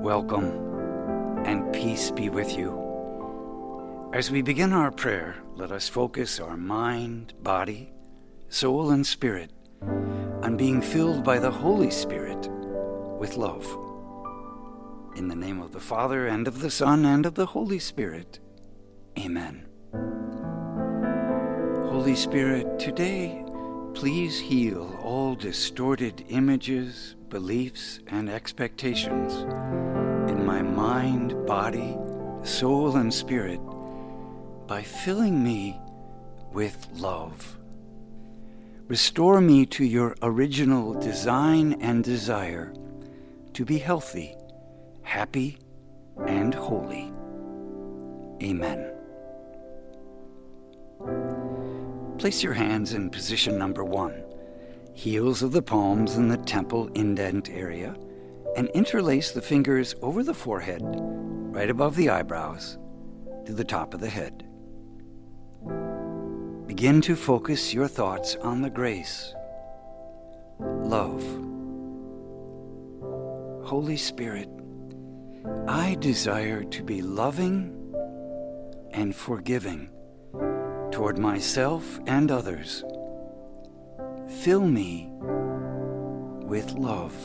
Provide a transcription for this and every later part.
Welcome, and peace be with you. As we begin our prayer, let us focus our mind, body, soul, and spirit on being filled by the Holy Spirit with love. In the name of the Father, and of the Son, and of the Holy Spirit. Amen. Holy Spirit, today, please heal all distorted images, beliefs, and expectations in my mind, body, soul, and spirit by filling me with love. Restore me to your original design and desire to be healthy, happy, and holy. Amen. Place your hands in position number 1, heels of the palms in the temple indent area, and interlace the fingers over the forehead, right above the eyebrows, to the top of the head. Begin to focus your thoughts on the grace, love. Holy Spirit, I desire to be loving and forgiving toward myself and others. Fill me with love.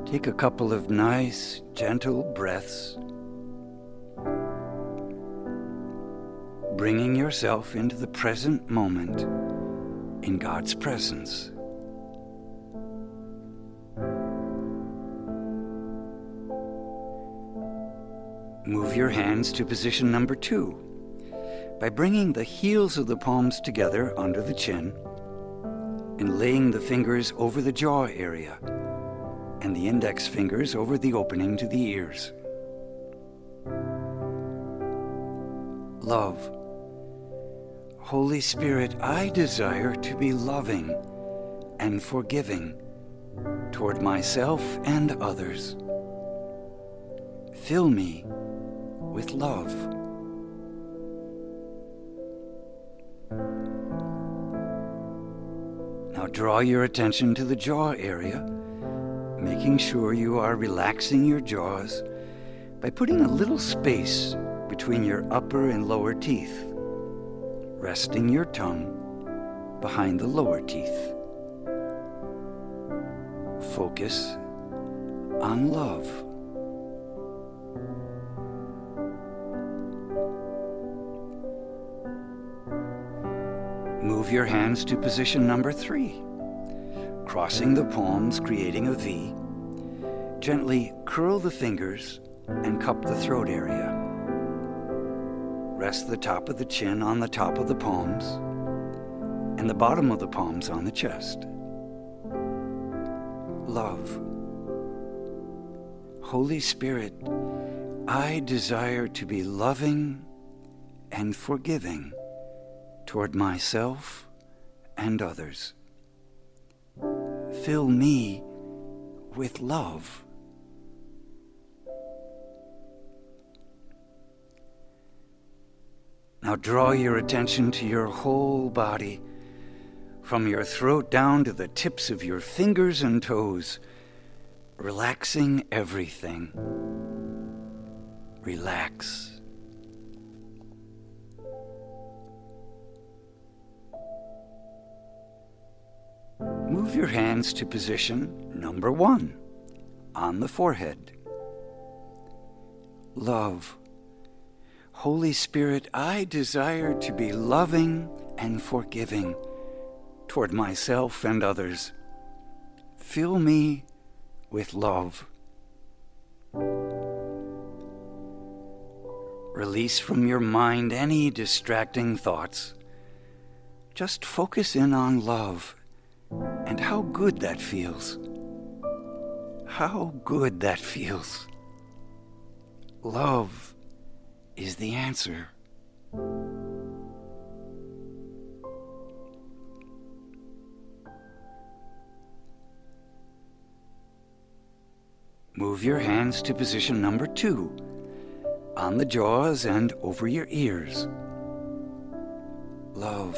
Take a couple of nice, gentle breaths, bringing yourself into the present moment in God's presence. Move your hands to position number 2 by bringing the heels of the palms together under the chin and laying the fingers over the jaw area and the index fingers over the opening to the ears. Love. Holy Spirit, I desire to be loving and forgiving toward myself and others. Fill me with love. Now draw your attention to the jaw area, making sure you are relaxing your jaws by putting a little space between your upper and lower teeth, resting your tongue behind the lower teeth. Focus on love. Move your hands to position number 3. Crossing the palms, creating a V. Gently curl the fingers and cup the throat area. Rest the top of the chin on the top of the palms and the bottom of the palms on the chest. Love. Holy Spirit, I desire to be loving and forgiving toward myself and others. Fill me with love. Now draw your attention to your whole body, from your throat down to the tips of your fingers and toes, relaxing everything. Relax. Move your hands to position number 1 on the forehead. Love. Holy Spirit, I desire to be loving and forgiving toward myself and others. Fill me with love. Release from your mind any distracting thoughts. Just focus in on love and how good that feels. How good that feels. Love is the answer. Move your hands to position number 2, on the jaws and over your ears. Love.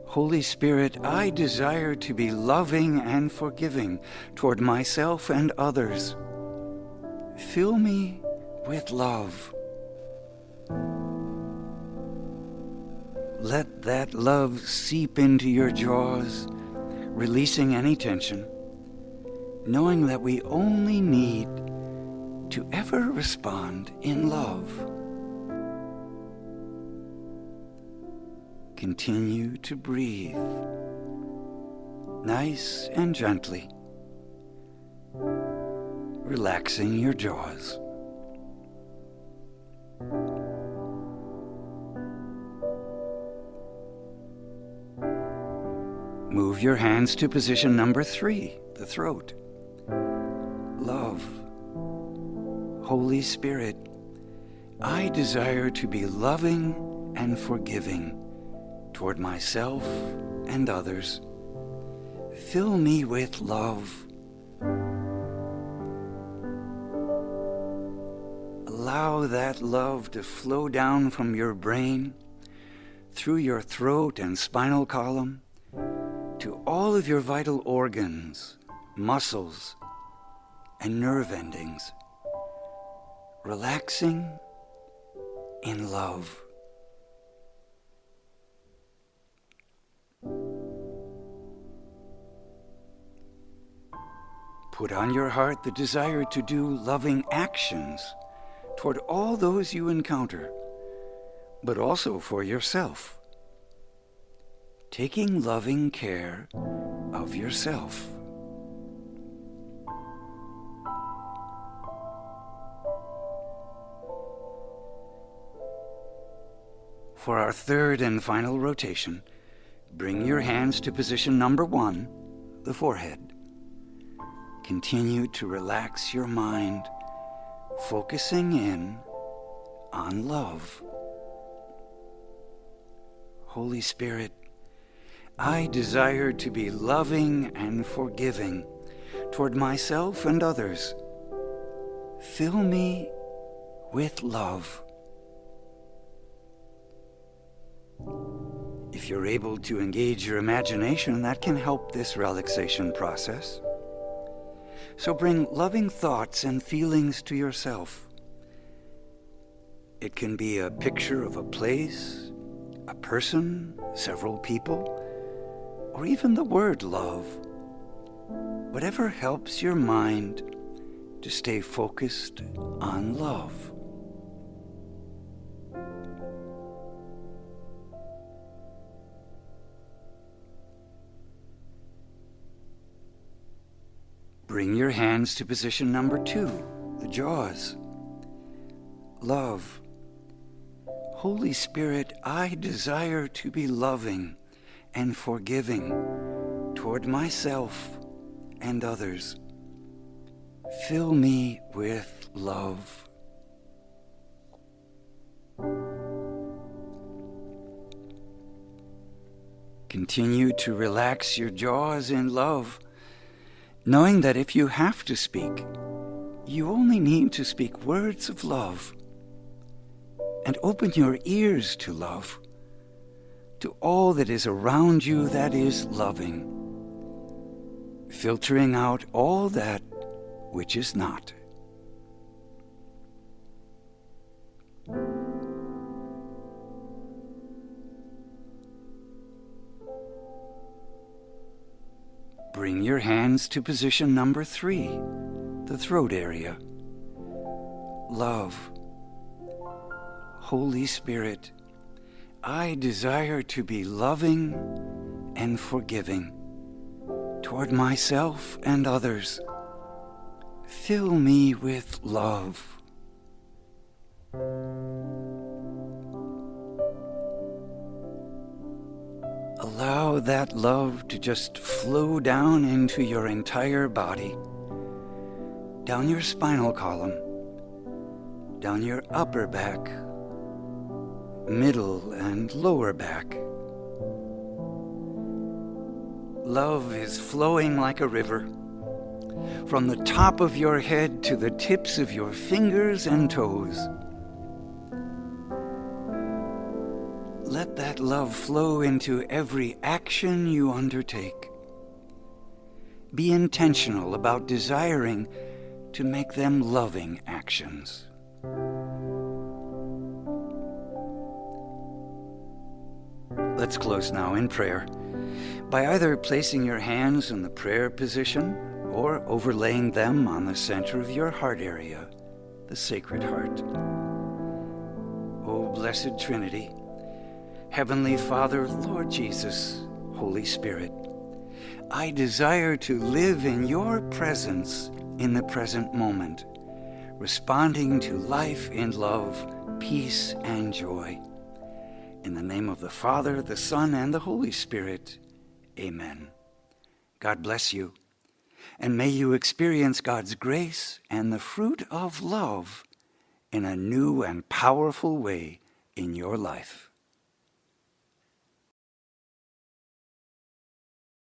Holy Spirit, I desire to be loving and forgiving toward myself and others. Fill me with love. Let that love seep into your jaws, releasing any tension, knowing that we only need to ever respond in love. Continue to breathe, nice and gently, relaxing your jaws. Move your hands to position number 3, the throat. Love. Holy Spirit, I desire to be loving and forgiving toward myself and others. Fill me with love. Allow that love to flow down from your brain, through your throat and spinal column, to all of your vital organs, muscles, and nerve endings, relaxing in love. Put on your heart the desire to do loving actions toward all those you encounter, but also for yourself, taking loving care of yourself. For our third and final rotation, bring your hands to position number 1, the forehead. Continue to relax your mind, focusing in on love. Holy Spirit, I desire to be loving and forgiving toward myself and others. Fill me with love. If you're able to engage your imagination, that can help this relaxation process. So bring loving thoughts and feelings to yourself. It can be a picture of a place, a person, several people, or even the word love. Whatever helps your mind to stay focused on love. Bring your hands to position number 2, the jaws. Love. Holy Spirit, I desire to be loving and forgiving toward myself and others. Fill me with love. Continue to relax your jaws in love, knowing that if you have to speak, you only need to speak words of love. And open your ears to love, to all that is around you that is loving, filtering out all that which is not. Bring your hands to position number 3, the throat area. Love. Holy Spirit, I desire to be loving and forgiving toward myself and others. Fill me with love. Allow that love to just flow down into your entire body, down your spinal column, down your upper back, middle and lower back. Love is flowing like a river, from the top of your head to the tips of your fingers and toes. let that love flow into every action you undertake. Be intentional about desiring to make them loving actions. Let's close now in prayer by either placing your hands in the prayer position or overlaying them on the center of your heart area, the Sacred Heart. O Blessed Trinity, Heavenly Father, Lord Jesus, Holy Spirit, I desire to live in your presence in the present moment, responding to life in love, peace, and joy. In the name of the Father, the Son, and the Holy Spirit, amen. God bless you, and may you experience God's grace and the fruit of love in a new and powerful way in your life.